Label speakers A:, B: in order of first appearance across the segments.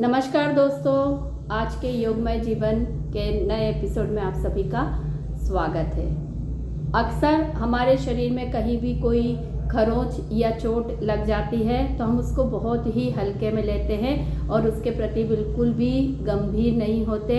A: नमस्कार दोस्तों, आज के योगमय जीवन के नए एपिसोड में आप सभी का स्वागत है। अक्सर हमारे शरीर में कहीं भी कोई खरोंच या चोट लग जाती है तो हम उसको बहुत ही हल्के में लेते हैं और उसके प्रति बिल्कुल भी गंभीर नहीं होते।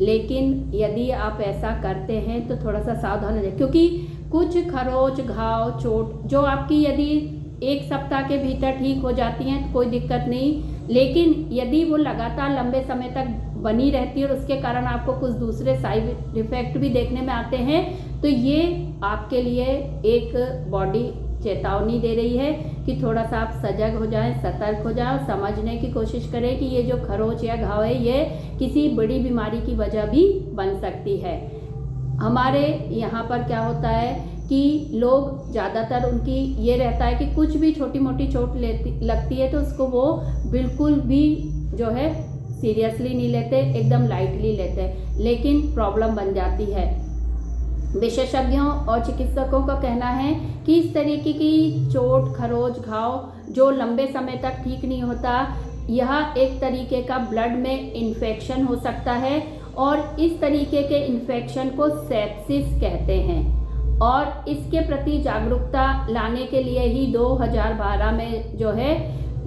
A: लेकिन यदि आप ऐसा करते हैं तो थोड़ा सा सावधान हो जाए, क्योंकि कुछ खरोंच, घाव, चोट जो आपकी यदि एक सप्ताह के भीतर ठीक हो जाती हैं तो कोई दिक्कत नहीं, लेकिन यदि वो लगातार लंबे समय तक बनी रहती है और उसके कारण आपको कुछ दूसरे साइड इफेक्ट भी देखने में आते हैं तो ये आपके लिए एक बॉडी चेतावनी दे रही है कि थोड़ा सा आप सजग हो जाएं, सतर्क हो जाएं और समझने की कोशिश करें कि ये जो खरोंच या घाव है ये किसी बड़ी बीमारी की वजह भी बन सकती है। हमारे यहाँ पर क्या होता है कि लोग ज़्यादातर उनकी ये रहता है कि कुछ भी छोटी मोटी चोट लगती है तो उसको वो बिल्कुल भी जो है सीरियसली नहीं लेते, एकदम लाइटली लेते हैं, लेकिन प्रॉब्लम बन जाती है। विशेषज्ञों और चिकित्सकों का कहना है कि इस तरीके की चोट, खरोंच, घाव जो लंबे समय तक ठीक नहीं होता, यह एक तरीके का ब्लड में इन्फेक्शन हो सकता है और इस तरीके के इन्फेक्शन को सेप्सिस कहते हैं। और इसके प्रति जागरूकता लाने के लिए ही 2012 में जो है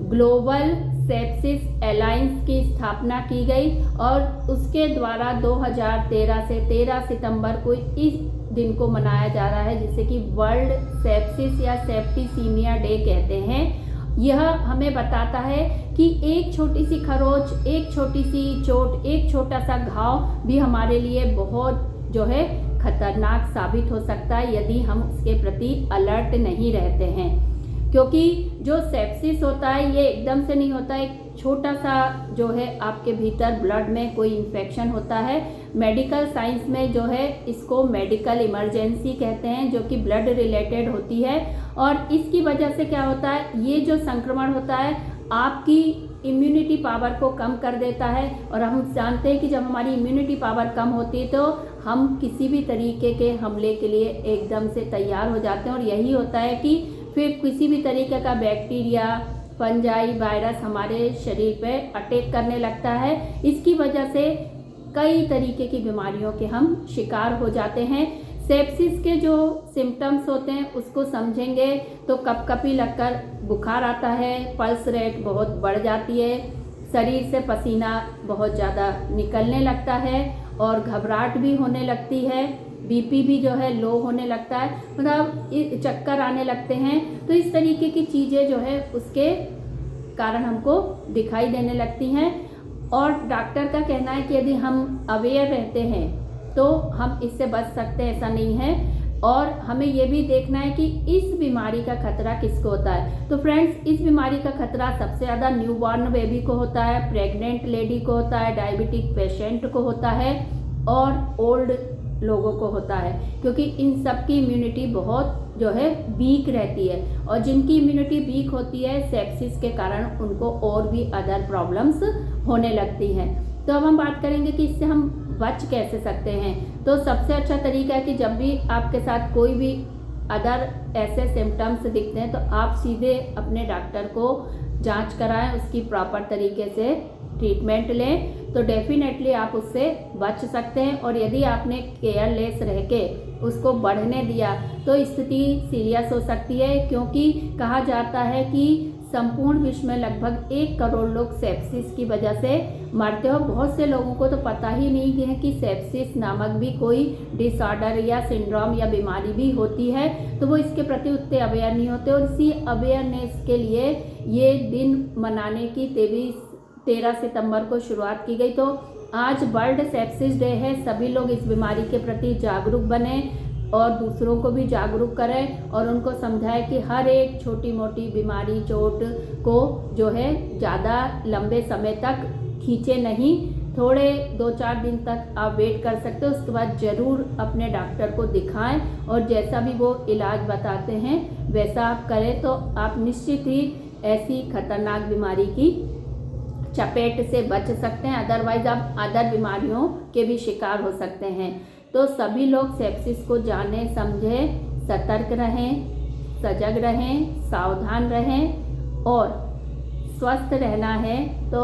A: ग्लोबल सेप्सिस अलायंस की स्थापना की गई और उसके द्वारा 2013 से 13 सितंबर को इस दिन को मनाया जा रहा है, जिसे कि वर्ल्ड सेप्सिस या सेप्टिसीमिया डे कहते हैं। यह हमें बताता है कि एक छोटी सी खरोंच, एक छोटी सी चोट, एक छोटा सा घाव भी हमारे लिए बहुत जो है खतरनाक साबित हो सकता है यदि हम उसके प्रति अलर्ट नहीं रहते हैं। क्योंकि जो सेप्सिस होता है ये एकदम से नहीं होता, एक छोटा सा जो है आपके भीतर ब्लड में कोई इन्फेक्शन होता है। मेडिकल साइंस में जो है इसको मेडिकल इमरजेंसी कहते हैं, जो कि ब्लड रिलेटेड होती है। और इसकी वजह से क्या होता है, ये जो संक्रमण होता है आपकी इम्यूनिटी पावर को कम कर देता है और हम जानते हैं कि जब हमारी इम्यूनिटी पावर कम होती है तो हम किसी भी तरीके के हमले के लिए एकदम से तैयार हो जाते हैं। और यही होता है कि फिर किसी भी तरीके का बैक्टीरिया, फंजाई, वायरस हमारे शरीर पे अटैक करने लगता है। इसकी वजह से कई तरीके की बीमारियों के हम शिकार हो जाते हैं। सेप्सिस के जो सिम्टम्स होते हैं उसको समझेंगे तो कपकपी लगकर बुखार आता है, पल्स रेट बहुत बढ़ जाती है, शरीर से पसीना बहुत ज़्यादा निकलने लगता है और घबराहट भी होने लगती है, बीपी भी जो है लो होने लगता है, मतलब चक्कर आने लगते हैं। तो इस तरीके की चीज़ें जो है उसके कारण हमको दिखाई देने लगती हैं। और डॉक्टर का कहना है कि यदि हम अवेयर रहते हैं तो हम इससे बच सकते हैं, ऐसा नहीं है। और हमें ये भी देखना है कि इस बीमारी का खतरा किसको होता है। तो फ्रेंड्स, इस बीमारी का खतरा सबसे ज़्यादा न्यूबॉर्न बेबी को होता है, प्रेग्नेंट लेडी को होता है, डायबिटिक पेशेंट को होता है और ओल्ड लोगों को होता है, क्योंकि इन सब की इम्यूनिटी बहुत जो है वीक रहती है। और जिनकी इम्यूनिटी वीक होती है सेप्सिस के कारण उनको और भी अदर प्रॉब्लम्स होने लगती हैं। तो अब हम बात करेंगे कि इससे हम बच कैसे सकते हैं। तो सबसे अच्छा तरीका है कि जब भी आपके साथ कोई भी अदर ऐसे सिम्टम्स दिखते हैं तो आप सीधे अपने डॉक्टर को जांच कराएं, उसकी प्रॉपर तरीके से ट्रीटमेंट लें तो डेफिनेटली आप उससे बच सकते हैं। और यदि आपने केयरलेस रह के उसको बढ़ने दिया तो स्थिति सीरियस हो सकती है, क्योंकि कहा जाता है कि संपूर्ण विश्व में लगभग 1 करोड़ लोग सेप्सिस की वजह से मरते हो। बहुत से लोगों को तो पता ही नहीं है कि सेप्सिस नामक भी कोई डिसऑर्डर या सिंड्रोम या बीमारी भी होती है, तो वो इसके प्रति उतने अवेयर नहीं होते। और इसी अवेयरनेस के लिए ये दिन मनाने की 13 सितंबर को शुरुआत की गई। तो आज वर्ल्ड सेप्सिस डे है, सभी लोग इस बीमारी के प्रति जागरूक बने और दूसरों को भी जागरूक करें और उनको समझाएं कि हर एक छोटी मोटी बीमारी, चोट को जो है ज़्यादा लंबे समय तक खींचे नहीं, थोड़े 2-4 दिन तक आप वेट कर सकते हो, उसके बाद ज़रूर अपने डॉक्टर को दिखाएं और जैसा भी वो इलाज बताते हैं वैसा आप करें तो आप निश्चित ही ऐसी खतरनाक बीमारी की चपेट से बच सकते हैं। अदरवाइज आप अदर बीमारियों के भी शिकार हो सकते हैं। तो सभी लोग सेप्सिस को जानें, समझें, सतर्क रहें, सजग रहें, सावधान रहें और स्वस्थ रहना है तो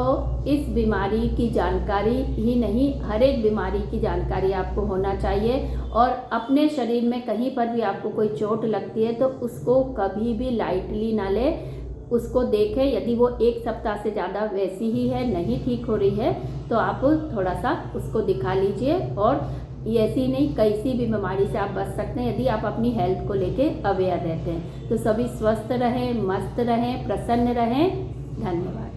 A: इस बीमारी की जानकारी ही नहीं, हर एक बीमारी की जानकारी आपको होना चाहिए। और अपने शरीर में कहीं पर भी आपको कोई चोट लगती है तो उसको कभी भी लाइटली ना ले, उसको देखें। यदि वो 1 सप्ताह से ज़्यादा वैसी ही है, नहीं ठीक हो रही है, तो आप थोड़ा सा उसको दिखा लीजिए। और ऐसी नहीं, कैसी भी बीमारी से आप बच सकते हैं यदि आप अपनी हेल्थ को लेके अवेयर रहते हैं। तो सभी स्वस्थ रहें, मस्त रहें, प्रसन्न रहें। धन्यवाद।